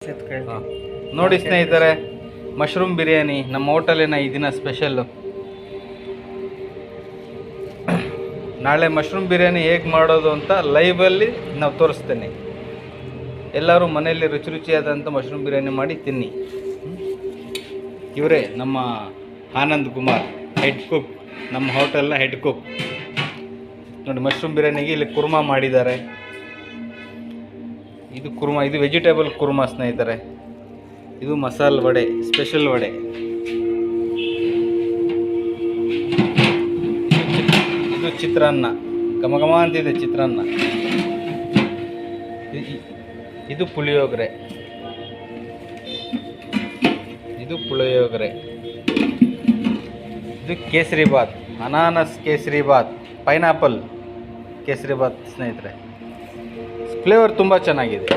ಹಾಂ ನೋಡಿ ಸ್ನೇಹಿತರೆ, ಮಶ್ರೂಮ್ ಬಿರಿಯಾನಿ ನಮ್ಮ ಹೋಟೆಲಿನ ಈ ದಿನ ಸ್ಪೆಷಲ್ಲು. ನಾಳೆ ಮಶ್ರೂಮ್ ಬಿರಿಯಾನಿ ಹೇಗೆ ಮಾಡೋದು ಅಂತ ಲೈವಲ್ಲಿ ನಾವು ತೋರಿಸ್ತೇನೆ. ಎಲ್ಲರೂ ಮನೆಯಲ್ಲಿ ರುಚಿ ರುಚಿಯಾದಂಥ ಮಶ್ರೂಮ್ ಬಿರಿಯಾನಿ ಮಾಡಿ ತಿನ್ನಿ. ಇವರೇ ನಮ್ಮ ಆನಂದ್ ಕುಮಾರ್, ಹೆಡ್ ಕುಕ್, ನಮ್ಮ ಹೋಟೆಲ್ನ ಹೆಡ್ ಕುಕ್. ನೋಡಿ, ಮಶ್ರೂಮ್ ಬಿರಿಯಾನಿಗೆ ಇಲ್ಲಿ ಕುರ್ಮಾ ಮಾಡಿದ್ದಾರೆ. ಇದು ಕುರ್ಮಾ, ಇದು ವೆಜಿಟೇಬಲ್ ಕುರ್ಮಾ ಸ್ನೇಹಿತರೆ. ಇದು ಮಸಾಲೆ ವಡೆ, ಸ್ಪೆಷಲ್ ವಡೆ. ಇದು ಚಿತ್ರಾನ್ನ, ಘಮ ಅಂತಿದೆ ಚಿತ್ರಾನ್ನ. ಇದು ಪುಳಿಯೋಗರೆ, ಇದು ಪುಳಿಯೋಗರೆ. ಇದು ಕೇಸರಿ ಬಾತ್, ಅನಾನಸ್ ಕೇಸರಿ ಬಾತ್, ಪೈನಾಪಲ್ ಕೇಸರಿ ಬಾತ್ ಸ್ನೇಹಿತರೆ. ಫ್ಲೇವರ್ ತುಂಬ ಚೆನ್ನಾಗಿದೆ.